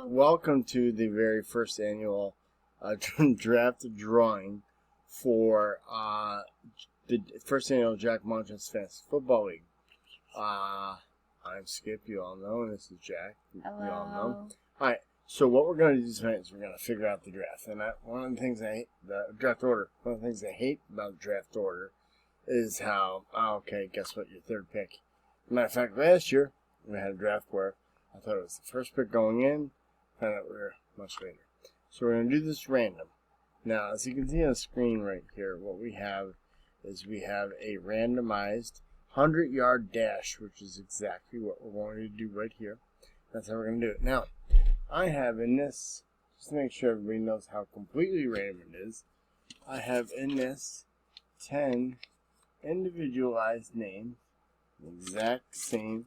welcome to the very first annual draft drawing for the first annual Jack Montross Fantasy Football League. I'm Skip, you all know, and this is Jack. Hello. You all know. Alright, so what we're going to do tonight is we're going to figure out the draft. And one of the things I hate, the draft order, one of the things I hate about the draft order is how, okay, guess what, your third pick. Matter of fact, last year, we had a draft where I thought it was the first pick going in, found out we were much later. So we're going to do this random. Now, as you can see on the screen right here, what we have is we have a randomized 100-yard dash, which is exactly what we're going to do right here. That's how we're going to do it. Now, I have in this, just to make sure everybody knows how completely random it is, I have in this 10 individualized names, the exact same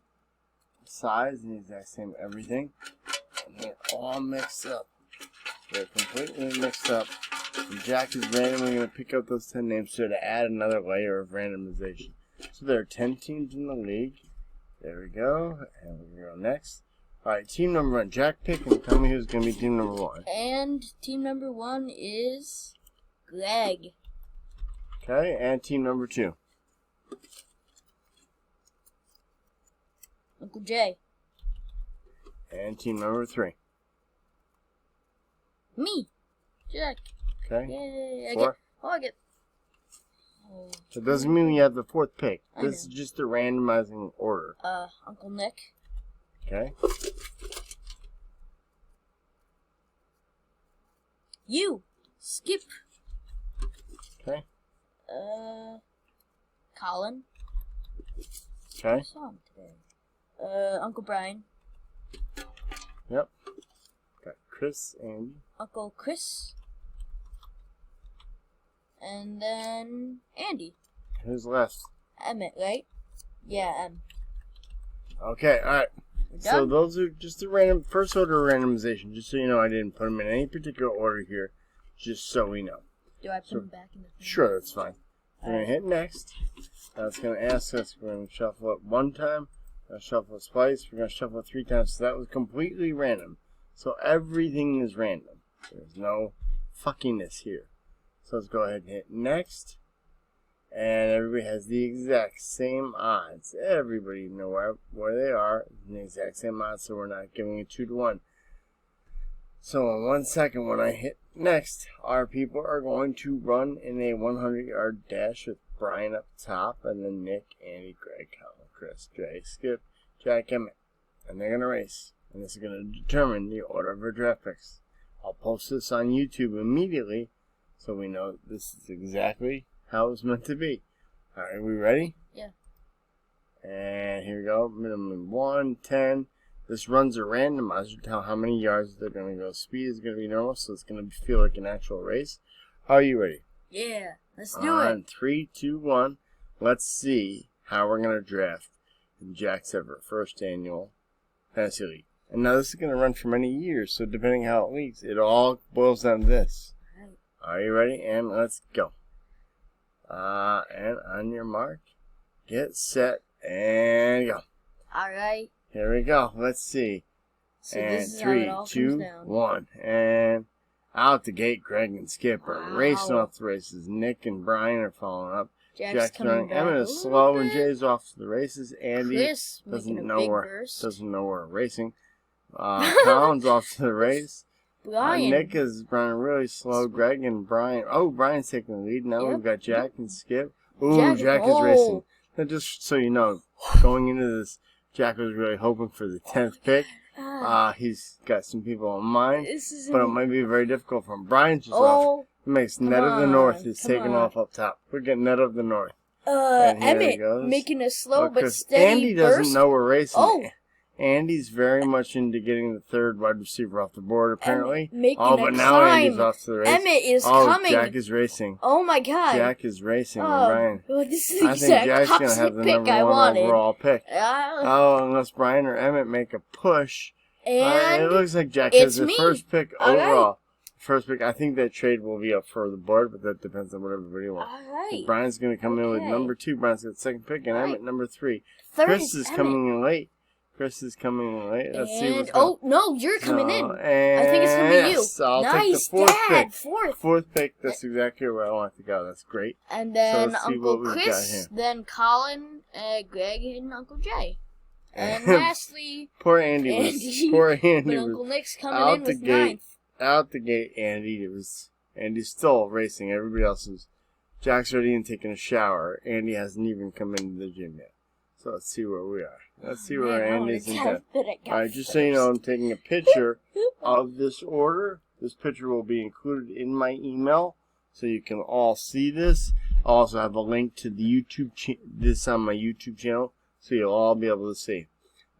size and the exact same everything, and they're all mixed up. They're completely mixed up. And Jack is randomly going to pick out those 10 names so to add another layer of randomization. So there are 10 teams in the league. There we go. And we're going to go next. Alright, team number 1. Jack, pick and tell me who's going to be team number 1. And team number 1 is Greg. Okay, and team number 2. Uncle Jay. And team number 3. Me. Jack. Okay. Yay. 4. I get. So it doesn't mean you have the 4th pick. I This is know. just the randomizing order. Uncle Nick. Okay. You. Skip. Okay. Colin. Okay. I saw him today. Uncle Brian. Yep. Got Chris, Andy. Uncle Chris. And then Andy. Who's left? Emmett, right? Yeah, Okay, alright. We're So done? those are just the random first order randomization. Just so you know, I didn't put them in any particular order here. Just so we know. Do I put them back in the thing? Sure, that's fine. We're going to hit next. That's going to ask us, we're going to shuffle it 1 time. We're going to shuffle it twice. We're going to shuffle it 3 times. So that was completely random. So everything is random. There's no fuckiness here. So let's go ahead and hit next. And everybody has the exact same odds. Everybody know where they are. The exact same odds, so we're not giving it 2 to 1. So in 1 second, when I hit next, our people are going to run in a 100-yard dash with Brian up top, and then Nick, Andy, Greg, Colin, Chris, Jay, Skip, Jack, Emmett. And they're going to race. And this is going to determine the order of our draft picks. I'll post this on YouTube immediately, so we know this is exactly how it's meant to be. Alright, are we ready? Yeah. And here we go. Minimum 1, 10. This runs a randomizer to tell how many yards they're going to go. Speed is going to be normal, so it's going to feel like an actual race. Are you ready? Yeah, let's do it. 3, 2, 1. Let's see how we're going to draft in Jack's ever first annual Fantasy League. And now this is going to run for many years, so depending how it leads, it all boils down to this. Right. Are you ready? And let's go. And on your mark, get set, and go. Alright. Here we go. Let's see. So And this is 3, how it all 2, comes down. 1. And out the gate, Greg and Skip are Wow. racing off the races. Nick and Brian are following up. Jack's coming running. back Emmett a is little slow, and bit. Jay's off to the races. Andy Chris making a doesn't know big where burst. we're racing. Colin's off to the race. Brian. Nick is running really slow. Greg and Brian. Oh, Brian's taking the lead. Now Yep. we've got Jack and Skip. Ooh, Jack is oh. racing. Now, just so you know, going into this, Jack was really hoping for the 10th pick. He's got some people in mind, This is but it might be very difficult for him. Brian's just off. It makes Net of the North. He's taking off up top. We're getting Net of the North. And here he Emmett goes. making a slow but 'Cause steady Andy doesn't burst. know we're racing. Oh. Andy's very much into getting the 3rd wide receiver off the board, apparently. Emmett making Oh, a but now climb. Andy's off to the race. Emmett is Oh, coming. Jack is racing. Oh my god. Jack is racing, Brian. Well, this is the I think exact Jack's going to opposite have the pick number I 1 wanted. overall pick. Unless Brian or Emmett make a push. And it looks like Jack it's has the me. first pick All right. overall. First pick. I think that trade will be up for the board, but that depends on what everybody wants. alright. Brian's going to come in with Okay. number 2. Brian's got the 2nd pick, and All right. Emmett number 3. Third Chris is is Emmett. coming in late. Chris is coming in, right? Let's see And what's going. no, you're coming in. And I think it's gonna be you. yes, I'll take Nice, the fourth Dad. pick. Fourth. Fourth pick. That's exactly where I want to go. That's great. And then let's see Uncle what we've got Chris, here. then Colin, Greg, and Uncle Jay. And lastly, Poor Andy. Andy. Poor Andy. But Was Uncle Nick's coming out in the with gate. ninth. Out the gate, Andy's still racing. Everybody else is. Jack's already in taking a shower. Andy hasn't even come into the gym yet. So let's see where we are. Let's see where Andy's in. Alright, just so you know, I'm taking a picture of this order. This picture will be included in my email, so you can all see this. I'll also have a link to the YouTube this on my YouTube channel, so you'll all be able to see.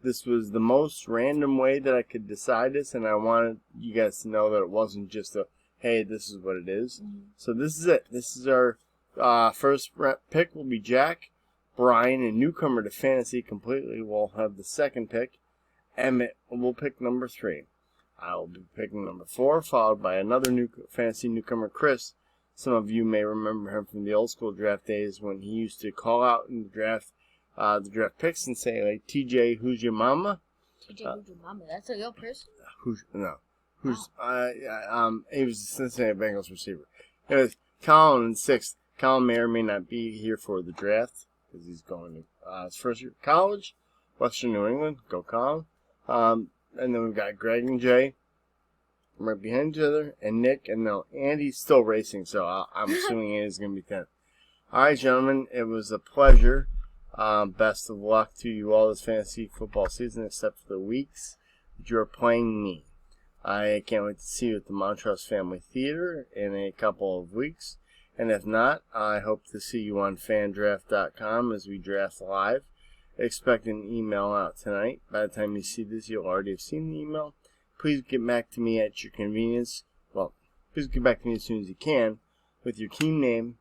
This was the most random way that I could decide this, and I wanted you guys to know that it wasn't just a, hey, this is what it is. So this is it. This is our first pick will be Jack. Brian, a newcomer to fantasy completely, will have the second pick. Emmett will pick number 3. I will be picking number 4, followed by another fantasy newcomer, Chris. Some of you may remember him from the old school draft days when he used to call out in the draft picks and say, like, TJ, who's your mama? TJ, who's your mama? That's a real person? He was a Cincinnati Bengals receiver. It was Colin in 6th. Colin may or may not be here for the draft because he's going to his first year of college, Western New England. Go Colin. And then we've got Greg and Jay right behind each other, and Nick, and now Andy's still racing, so I'm assuming Andy's going to be 10th. All right, gentlemen, it was a pleasure. Best of luck to you all this fantasy football season, except for the weeks that you're playing me. I can't wait to see you at the Montross Family Theater in a couple of weeks. And if not, I hope to see you on fandraft.com as we draft live. Expect an email out tonight. By the time you see this, you'll already have seen the email. Please get back to me at your convenience. Well, please get back to me as soon as you can with your team name,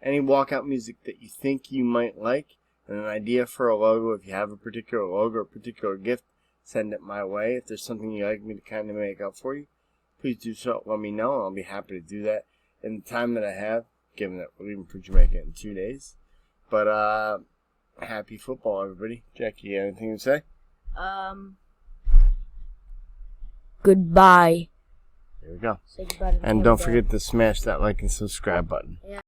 any walkout music that you think you might like, and an idea for a logo. If you have a particular logo or a particular gift, send it my way. If there's something you'd like me to kind of make up for you, please do so. Let me know, and I'll be happy to do that in the time that I have, given that we're leaving for Jamaica in 2 days. But, happy football, everybody. Jackie, you got anything to say? Goodbye. There we go. Say goodbye to And don't forget to smash that like and subscribe button. Yeah.